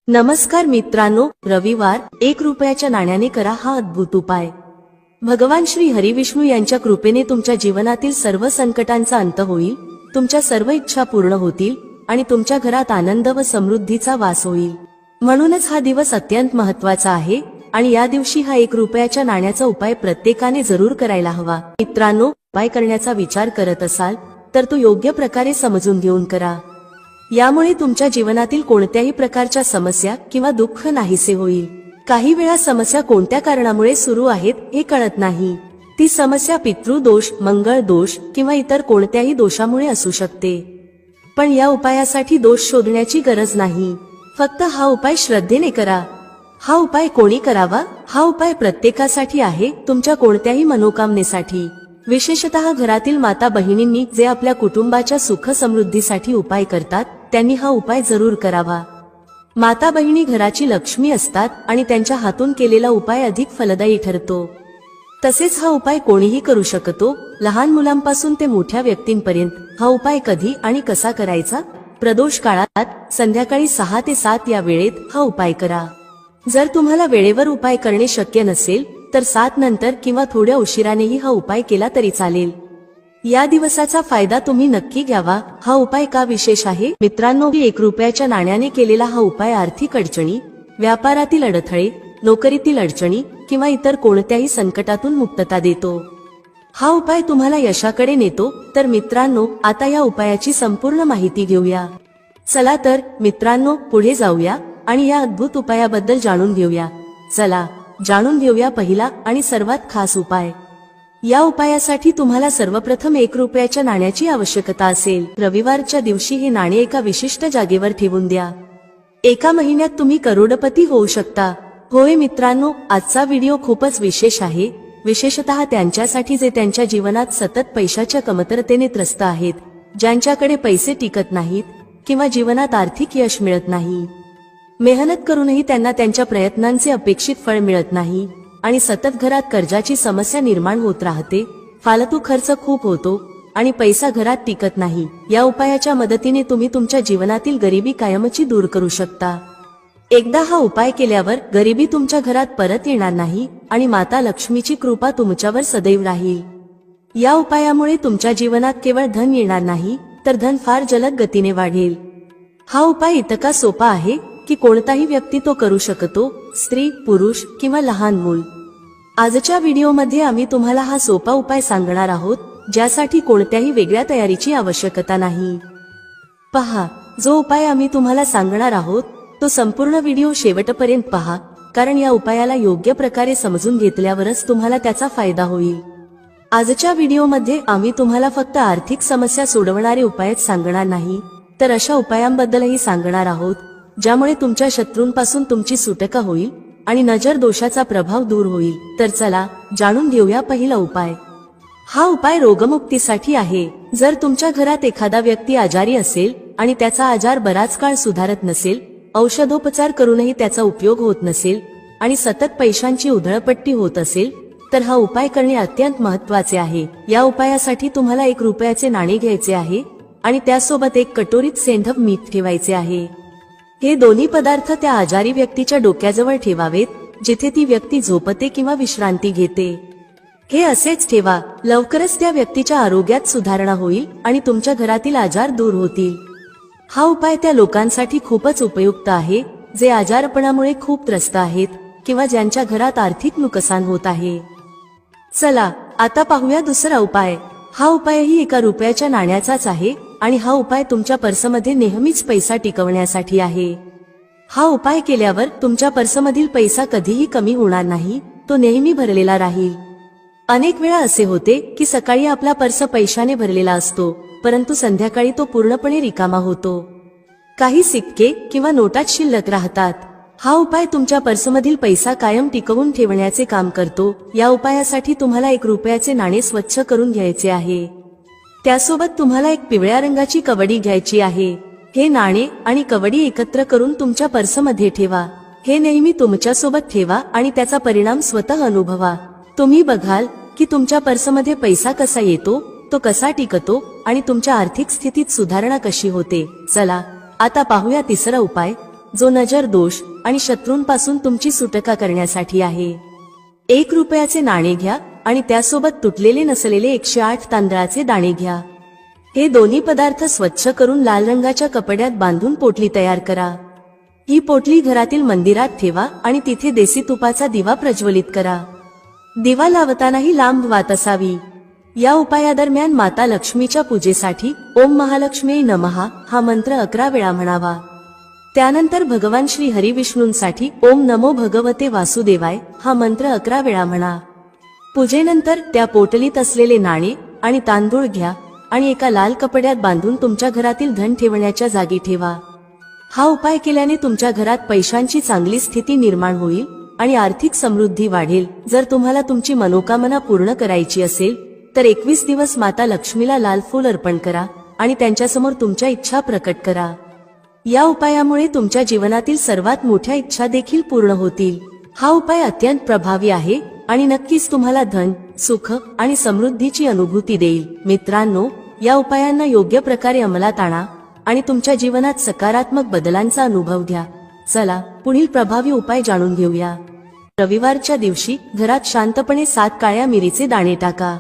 नमस्कार मित्रांनो, रविवार 1 रुपयाच्या नाण्याने करा हा अद्भुत उपाय। भगवान श्री हरी विष्णू यांच्या कृपेने तुमच्या जीवनातील सर्व संकटांचा अंत होईल, तुमच्या सर्व इच्छा पूर्ण होतील आणि तुमच्या घरात आनंद व समृद्धीचा वास होईल। म्हणूनच हा दिवस अत्यंत महत्त्वाचा आहे आणि या दिवशी हा 1 रुपयाच्या नाण्याचा उपाय प्रत्येकाने जरूर करायला हवा। मित्रांनो, उपाय करण्याचा विचार करत असाल तर तो योग्य प्रकारे समजून घेऊन करा। यामुळे तुमच्या जीवनातील कोणत्याही प्रकारच्या समस्या किंवा दुःख नाहीसे होईल। काही वेळा समस्या कोणत्या कारणामुळे सुरू आहेत हे कळत नाही। ती समस्या पितृदोष, मंगळ दोष किंवा इतर कोणत्याही दोषामुळे असू शकते। पण या उपायासाठी दोष शोधण्याची गरज नाही, फक्त हा उपाय श्रद्धेने करा। हा उपाय कोणी करावा? हा उपाय प्रत्येकासाठी आहे, तुमच्या कोणत्याही मनोकामनेसाठी। विशेषतः घरातील माता बहिणींनी जे आपल्या कुटुंबाच्या सुख समृद्धीसाठी उपाय करतात त्यांनी हा उपाय जरूर करावा। माता बहिणी घराची लक्ष्मी असतात आणि त्यांच्या हातून केलेला उपाय अधिक फलदायी ठरतो। तसेच हा उपाय कोणीही करू शकतो, लहान मुलांपासून ते मोठ्या व्यक्तींपर्यंत। हा उपाय कधी आणि कसा करायचा? प्रदोष काळात संध्याकाळी 6 ते 7 या वेळेत हा उपाय करा। जर तुम्हाला वेळेवर उपाय करणे शक्य नसेल तर 7 नंतर किंवा थोड्या उशिरानेही हा उपाय केला तरी चालेल। या दिवसाचा फायदा तुम्ही नक्की घ्यावा। हा उपाय का विशेष आहे? मित्रांनो, 1 रुपयाच्या नाण्याने केलेला हा उपाय आर्थिक अडचणी, व्यापारातील अडथळे, नोकरीतील अडचणी किंवा इतर कोणत्याही संकटातून मुक्तता देतो। हा उपाय तुम्हाला यशाकडे नेतो। तर मित्रांनो, आता या उपायाची संपूर्ण माहिती घेऊया। चला तर मित्रांनो, पुढे जाऊया आणि या अद्भुत उपायाबद्दल जाणून घेऊया। चला जाणून घेऊया पहिला आणि सर्वात खास उपाय। या उपायासाठी तुम्हाला सर्वप्रथम 1 रुपयाच्या नाण्याची आवश्यकता असेल। रविवारच्या दिवशी हे नाणे एका विशिष्ट जागेवर ठेवून द्या। एका महिन्यात तुम्ही करोडपती होऊ शकता। होय मित्रांनो, आजचा व्हिडिओ खूपच विशेष आहे, विशेषतः त्यांच्यासाठी जे त्यांच्या जीवनात सतत पैशाच्या कमतरतेने त्रस्त आहेत, ज्यांच्याकडे पैसे टिकत नाहीत किंवा जीवनात आर्थिक यश मिळत नाही। मेहनत करूनही त्यांना त्यांच्या प्रयत्नांचे अपेक्षित फळ मिळत नाही आणि सतत घरात कर्जाची समस्या निर्माण होत राहते, फालतू खर्च खूप होतो आणि पैसा घरात टिकत नाही। या उपायाच्या मदतीने तुम्ही तुमच्या जीवनातील गरिबी कायमची दूर करू शकता। एकदा हा उपाय केल्यावर गरिबी तुमच्या घरात परत येणार नाही आणि माता लक्ष्मीची कृपा तुमच्यावर सदैव राहील। या उपायामुळे तुमच्या जीवनात केवळ धन येणार नाही तर धन फार जलद गतीने वाढेल। हा उपाय इतका सोपा आहे की कोणताही व्यक्ती तो करू शकतो, स्त्री, पुरुष किंवा लहान मूल। आजच्या व्हिडिओमध्ये आम्ही तुम्हाला हा सोपा उपाय सांगणार आहोत, ज्यासाठी कोणत्याही वेगळ्या तयारीची आवश्यकता नाही। पहा, जो उपाय आम्ही तुम्हाला सांगणार आहोत तो संपूर्ण व्हिडिओ शेवटपर्यंत पहा, कारण या उपायाला योग्य प्रकारे समजून घेतल्यावरच तुम्हाला त्याचा फायदा होईल। आजच्या व्हिडिओमध्ये आम्ही तुम्हाला फक्त आर्थिक समस्या सोडवणारे उपायच सांगणार नाही, तर अशा उपायांबद्दलही सांगणार आहोत ज्यामुळे तुमच्या शत्रूंपासून तुमची सुटका होईल आणि नजर दोषाचा प्रभाव दूर होईल। तर चला जाणून घेऊया पहिला उपाय। हा उपाय रोगमुक्तीसाठी आहे। जर तुमच्या घरात एखादा व्यक्ती आजारी असेल आणि त्याचा आजार बराच काळ सुधारत नसेल, औषधोपचार करूनही त्याचा उपयोग होत नसेल आणि सतत पैशांची उधळपट्टी होत असेल, तर हा उपाय करणे अत्यंत महत्त्वाचे आहे। या उपायासाठी तुम्हाला 1 रुपयाचे नाणे घ्यायचे आहे आणि त्यासोबत 1 कटोरीत सेंधव मीठ ठेवायचे आहे। हे दोन्ही पदार्थ त्या आजारी व्यक्तीच्या डोक्याजवळ ठेवावेत, जिथे ती व्यक्ती झोपते किंवा विश्रांती घेते। हे असेच ठेवा, लवकरच त्या व्यक्तीच्या आरोग्यात सुधारणा होईल आणि तुमच्या घरातील आजार दूर होतील। हा उपाय त्या लोकांसाठी खूपच उपयुक्त आहे जे आजारपणामुळे खूप त्रस्त आहेत किंवा ज्यांच्या घरात आर्थिक नुकसान होत आहे। चला आता पाहूया दुसरा उपाय। हा उपायही 1 रुपयाच्या नाण्याचाच आहे आणि हा उपाय तुमच्या पर्समध्ये नेहमीच पैसा टिकवण्यासाठी आहे। हा उपाय केल्यावर तुमच्या पर्समधील पैसा कधीही कमी होणार नाही, तो नेहमी भरलेला राहील। अनेक वेळा असे होते की सकाळी आपला पर्स पैशाने भरलेला असतो, परंतु संध्याकाळी तो पूर्णपणे रिकामा होतो। काही सिक्के किंवा नोटाच शिल्लक राहतात। हा उपाय तुमच्या पर्समधील पैसा कायम टिकवून ठेवण्याचे काम करतो। या उपायासाठी तुम्हाला 1 रुपयाचे नाणे स्वच्छ करून घ्यायचे आहे। त्यासोबत तुम्हाला 1 पिवळ्या रंगाची कवडी घ्यायची आहे। हे नाणे आणि कवडी एकत्र करून तुमच्या पर्समध्ये ठेवा। हे नेहमी तुमच्यासोबत ठेवा आणि त्याचा परिणाम स्वतः अनुभवा। तुम्ही बघाल की तुमच्या पर्समध्ये पैसा कसा येतो, तो कसा टिकतो आणि तुमच्या आर्थिक स्थितीत सुधारणा कशी होते। चला आता पाहूया तिसरा उपाय। जो नजर दोष आणि शत्रूंपासून तुमची सुटका करण्यासाठी आहे. 1 रुपयाचे नाणे घ्या आणि त्यासोबत तुटलेले नसलेले 108 तांदळाचे दाणे घ्या. हे दोन्ही पदार्थ स्वच्छ करून लाल रंगाच्या कपड्यात बांधून पोटली तयार करा. ही पोटली घरातील मंदिरात ठेवा आणि तिथे देसी तुपाचा दिवा प्रज्वलित करा. दिवा लावतानाही लांब वात असावी. या उपायादरम्यान माता लक्ष्मीच्या पूजेसाठी ओम महालक्ष्मी नमः हा मंत्र 11 वेळा म्हणावा. त्यानंतर भगवान श्री हरिविष्णूंसाठी ओम नमो भगवते वासुदेवाय हा मंत्र 11 वेळा म्हणा. पूजेनंतर त्या पोटलीत असलेले नाणे आणि तांदूळ घ्या आणि एका लाल कपड्यात बांधून तुमच्या घरातील धन ठेवण्याच्या जागी ठेवा. हा उपाय केल्याने तुमच्या घरात पैशांची चांगली स्थिती निर्माण होईल आणि आर्थिक समृद्धी वाढेल. जर तुम्हाला तुमची मनोकामना पूर्ण करायची असेल तर 21 दिवस माता लक्ष्मीला लाल फूल अर्पण करा आणि त्यांच्यासमोर तुमच्या इच्छा प्रकट करा. या उपायामुळे तुमच्या जीवनातील सर्वात मोठ्या इच्छा देखील पूर्ण होतील. हा उपाय अत्यंत प्रभावी आहे आणि नक्कीच तुम्हाला धन, सुख आणि समृद्धीची अनुभूती देईल. मित्रांनो, या उपायांना योग्य प्रकारे अंमलात आणा आणि तुमच्या जीवनात सकारात्मक बदलांचा अनुभव घ्या. चला पुढील प्रभावी उपाय जाणून घेऊया. रविवारच्या दिवशी घरात शांतपणे 7 काळ्या मिरीचे दाणे टाका.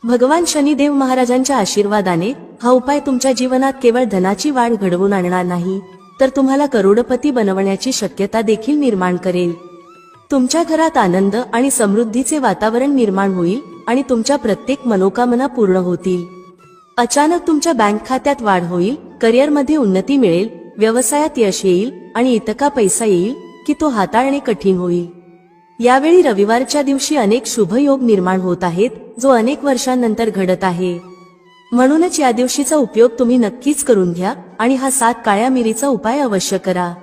भगवान शनिदेव महाराजांच्या आशीर्वादाने हा उपाय तुमच्या जीवनात केवळ धनाची वाढ घडवून आणणार नाही, तर तुम्हाला करोडपती बनवण्याची शक्यता देखील निर्माण करेल. तुमच्या घरात आनंद आणि समृद्धीचे वातावरण निर्माण होईल आणि तुमच्या प्रत्येक मनोकामना पूर्ण होतील. अचानक तुमच्या बँक खात्यात वाढ होईल, करिअरमध्ये उन्नती मिळेल, व्यवसायात यश येईल आणि इतका पैसा येईल की तो हाताळणे कठीण होईल. यावेळी रविवारच्या दिवशी अनेक शुभ योग निर्माण होत आहेत, जो अनेक वर्षांनंतर घडत आहे. म्हणूनच या दिवशीचा उपयोग तुम्ही नक्कीच करून घ्या आणि हा 7 काळ्या मिरीचा उपाय अवश्य करा.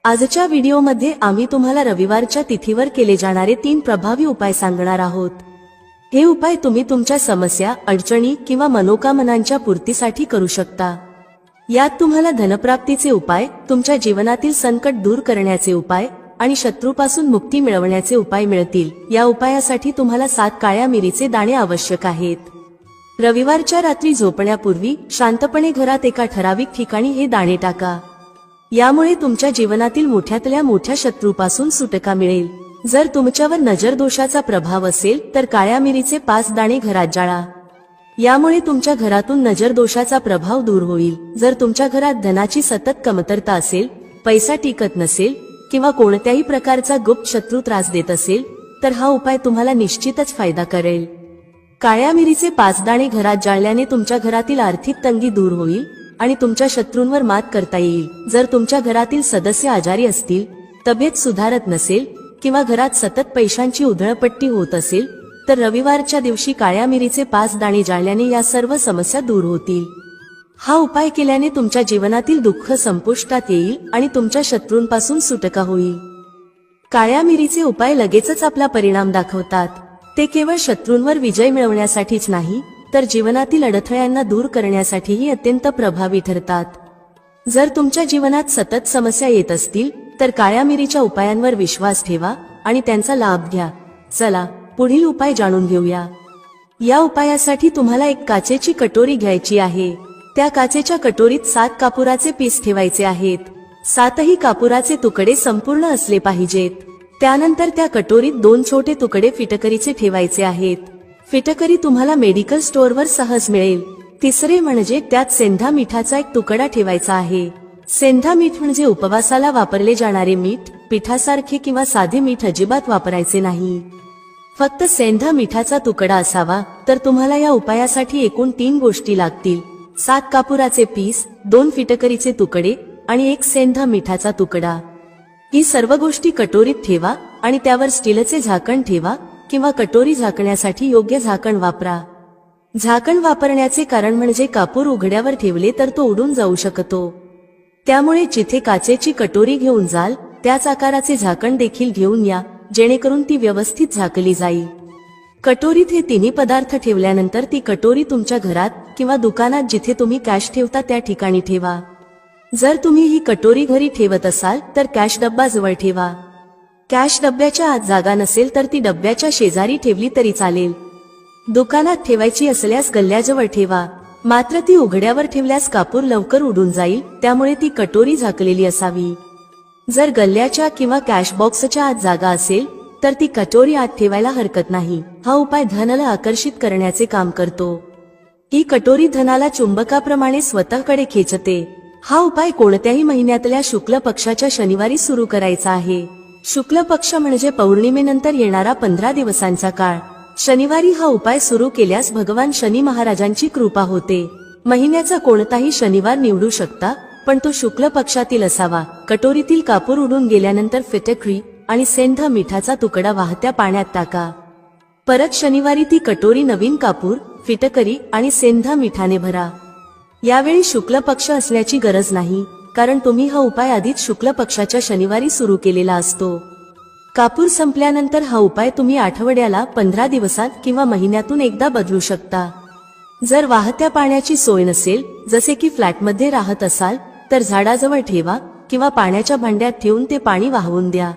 आजच्या व्हिडिओमध्ये आम्ही तुम्हाला रविवारच्या तिथीवर केले जाणारे 3 प्रभावी उपाय सांगणार आहोत. हे उपाय तुम्ही तुमच्या समस्या, अडचणी किंवा मनोकामनांच्या पूर्तीसाठी करू शकता. यात तुम्हाला धनप्राप्तीचे उपाय, तुमच्या जीवनातील संकट दूर करण्याचे उपाय आणि शत्रूपासून मुक्ती मिळवण्याचे उपाय मिळतील. या उपायासाठी तुम्हाला 7 काळ्या मिरीचे दाणे आवश्यक आहेत. रविवारच्या रात्री झोपण्यापूर्वी शांतपणे घरात एका ठराविक ठिकाणी हे दाणे टाका. यामुळे तुमच्या जीवनातील मोठ्यातल्या मोठ्या शत्रूपासून सुटका मिळेल. जर तुमच्यावर नजर दोषाचा प्रभाव असेल तर काळ्या मिरीचे 5 दाणे घरात जाळा. यामुळे तुमच्या घरातून नजर दोषाचा प्रभाव दूर होईल. जर तुमच्या घरात धनाची सतत कमतरता असेल, पैसा टिकत नसेल किंवा कोणत्याही प्रकारचा गुप्त शत्रू त्रास देत असेल तर हा उपाय तुम्हाला निश्चितच फायदा करेल. काळ्या मिरीचे 5 दाणे घरात जाळल्याने तुमच्या घरातील आर्थिक तंगी दूर होईल आणि तुमच्या शत्रूंवर मात करता येईल. जर तुमच्या घरातील सदस्य आजारी असतील, तब्येत सुधारत नसेल किंवा घरात सतत पैशांची उधळपट्टी होत असेल तर रविवारच्या दिवशी काळ्या मिरीचे 5 दाणे जाळल्याने या सर्व समस्या दूर होतील. हा उपाय केल्याने तुमच्या जीवनातील दुःख संपुष्टात येईल आणि तुमच्या शत्रूंपासून सुटका होईल. काळ्या मिरीचे उपाय लगेचच आपला परिणाम दाखवतात. ते केवळ शत्रूंवर विजय मिळवण्यासाठीच नाही, तर जीवनातील अडथळ्यांना दूर करण्यासाठीही अत्यंत प्रभावी ठरतात. जर तुमच्या जीवनात सतत समस्या येत असतील तर काळ्या मिरीच्या उपायांवर विश्वास ठेवा आणि त्यांचा लाभ घ्या. चला पुढील उपाय जाणून घेऊया. या उपायासाठी तुम्हाला एक काचेची कटोरी घ्यायची आहे. त्या काचेच्या कटोरीत 7 कापुराचे पीस ठेवायचे आहेत. 7ही कापुराचे तुकडे संपूर्ण असले पाहिजेत. त्यानंतर त्या कटोरीत 2 छोटे तुकडे फिटकरीचे ठेवायचे आहेत. फिटकरी तुम्हाला मेडिकल स्टोअरवर सहज मिळेल. तिसरे म्हणजे त्यात सेंधा मिठाचा एक तुकडा ठेवायचा आहे. सेंधा मीठ म्हणजे उपवासाला वापरले जाणारे मीठ. पिठासारखे किंवा साधे मीठ अजिबात वापरायचे नाही. फक्त सेंधा मिठाचा तुकडा असावा. तर तुम्हाला या उपायासाठी एकूण 3 गोष्टी लागतील: 7 कापुराचे पीस, 2 फिटकरीचे तुकडे आणि 1 सेंधा मिठाचा तुकडा. ही सर्व गोष्टी कटोरीत ठेवा आणि त्यावर स्टीलचे झाकण ठेवा किंवा कटोरी झाकण्यासाठी योग्य झाकण वापरा. झाकण वापरण्याचे कारण म्हणजे कापूर उघड्यावर ठेवले तर तो उडून जाऊ शकतो. त्यामुळे जिथे काचेची कटोरी घेऊन जाल त्याच आकाराचे झाकण देखील घेऊन या, जेणेकरून ती व्यवस्थित झाकली जाईल. कटोरीत हे 3 पदार्थ ठेवल्यानंतर ती कटोरी तुमच्या घरात किंवा दुकानात जिथे तुम्ही कॅश ठेवता त्या ठिकाणी ठेवा. जर तुम्ही ही कटोरी घरी ठेवत असाल तर कॅश डब्बा जवळ ठेवा. कॅश डब्याच्या आत जागा नसेल तर ती डब्याच्या शेजारी ठेवली तरी चालेल. दुकानात ठेवायची असल्यास गल्ल्याजवळ ठेवा. मात्र ती उघड्यावर ठेवल्यास कापूर लवकर उडून जाईल, त्यामुळे ती कटोरी झाकलेली असावी. जर गल्ल्याच्या किंवा कॅश बॉक्सच्या आत जागा असेल तर ती कटोरी आत ठेवायला हरकत नाही. हा उपाय धनाला आकर्षित करण्याचे काम करतो. ही कटोरी धनाला चुंबकाप्रमाणे स्वतःकडे खेचते. हा उपाय कोणत्याही महिन्यातल्या शुक्ल पक्षाच्या शनिवारी सुरू करायचा आहे. शुक्ल पक्ष म्हणजे पौर्णिमेनंतर येणारा 15 दिवसांचा काळ. शनिवारी हा उपाय सुरू केल्यास भगवान शनी महाराजांची कृपा होते. महिन्याचा कोणताही शनिवार निवडू शकता, पण तो शुक्ल पक्षातील असावा. कटोरीतील कापूर उडून गेल्यानंतर फिटकरी आणि सेंध मिठाचा तुकडा वाहत्या पाण्यात टाका. परत शनिवारी ती कटोरी नवीन कापूर, फिटकरी आणि सेंध मिठाने भरा. यावेळी शुक्ल पक्ष असल्याची गरज नाही, कारण तुम्ही हा उपाय आधीच शुक्ल पक्षाच्या शनिवारी सुरू केलेला असतो. कापूर संपल्यानंतर हा उपाय तुम्ही आठवड्याला, 15 दिवसात किंवा महिन्यातून एकदा बदलू शकता. जर वाहत्या पाण्याची सोय नसेल, जसे की फ्लॅटमध्ये राहत असाल, तर झाडाजवळ ठेवा किंवा पाण्याच्या भांड्यात ठेवून ते पाणी वाहवून द्या.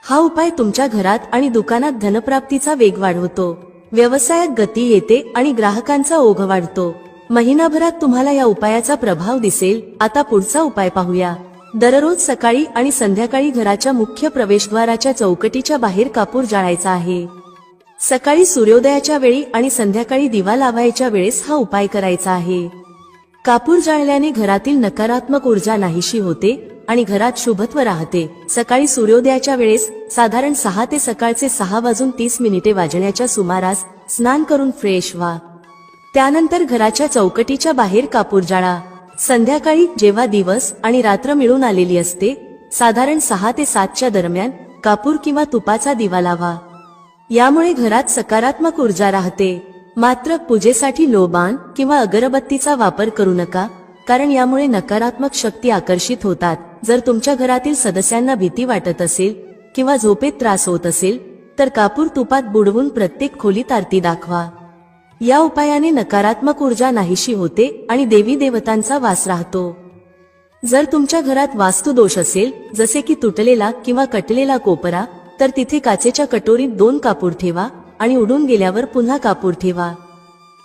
हा उपाय तुमच्या घरात आणि दुकानात धनप्राप्तीचा वेग वाढवतो. व्यवसायात गती येते आणि ग्राहकांचा ओघ वाढतो. महिनाभरात तुम्हाला या उपायाचा प्रभाव दिसेल. आता पुढचा उपाय पाहूया. दररोज सकाळी आणि संध्याकाळी घराच्या मुख्य प्रवेशद्वाराच्या चौकटीच्या बाहेर कापूर जाळायचा आहे. सकाळी सूर्योदयाच्या वेळी आणि संध्याकाळी दिवा लावायच्या वेळेस हा उपाय करायचा आहे. कापूर जाळल्याने घरातील नकारात्मक ऊर्जा नाहीशी होते आणि घरात शुभत्व राहते. सकाळी सूर्योदयाच्या वेळेस साधारण 6 ते सकाळचे 6:30 वाजण्याच्या सुमारास स्नान करून फ्रेश व्हा. त्यानंतर घराच्या चौकटीच्या बाहेर कापूर जाळा. संध्याकाळी जेव्हा दिवस आणि रात्र मिळून आलेली असते, साधारण 6 ते 7च्या दरम्यान कापूर किंवा तुपाचा दिवा लावा. यामुळे घरात सकारात्मक ऊर्जा राहते. मात्र पूजेसाठी लोबान किंवा अगरबत्तीचा वापर करू नका, कारण यामुळे नकारात्मक शक्ती आकर्षित होतात. जर तुमच्या घरातील सदस्यांना भीती वाटत असेल किंवा झोपेत त्रास होत असेल, तर कापूर तुपात बुडवून प्रत्येक खोलीत आरती दाखवा. या उपायाने नकारात्मक ऊर्जा नाहीशी होते आणि देवी देवतांचा वास राहतो. जर तुमच्या घरात वास्तुदोष असेल, जसे की तुटलेला किंवा कटलेला कोपरा, तर तिथे काचेच्या कटोरीत 2 कापूर ठेवा आणि उडून गेल्यावर पुन्हा कापूर ठेवा.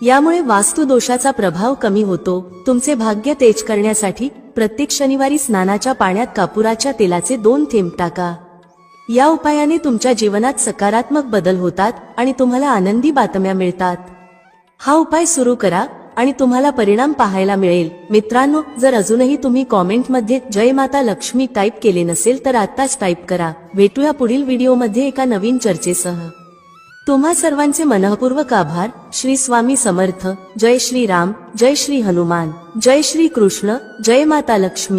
यामुळे वास्तुदोषाचा प्रभाव कमी होतो. तुमचे भाग्य तेज करण्यासाठी प्रत्येक शनिवारी स्नानाच्या पाण्यात कापुराच्या तेलाचे 2 थेंब टाका. या उपायाने तुमच्या जीवनात सकारात्मक बदल होतात आणि तुम्हाला आनंदी बातम्या मिळतात. हा उपाय सुरू करा आणि तुम्हाला परिणाम पाहायला मिळेल. मित्रांनो, जर अजूनही तुम्ही कॉमेंटमध्ये जय माता लक्ष्मी टाईप केले नसेल तर आत्ताच टाईप करा. भेटूया पुढील व्हिडिओमध्ये एका नवीन चर्चेसह. तुम्हा सर्वांचे मनःपूर्वक आभार. श्री स्वामी समर्थ. जय श्री राम, जय श्री हनुमान, जय श्री कृष्ण, जय माता लक्ष्मी.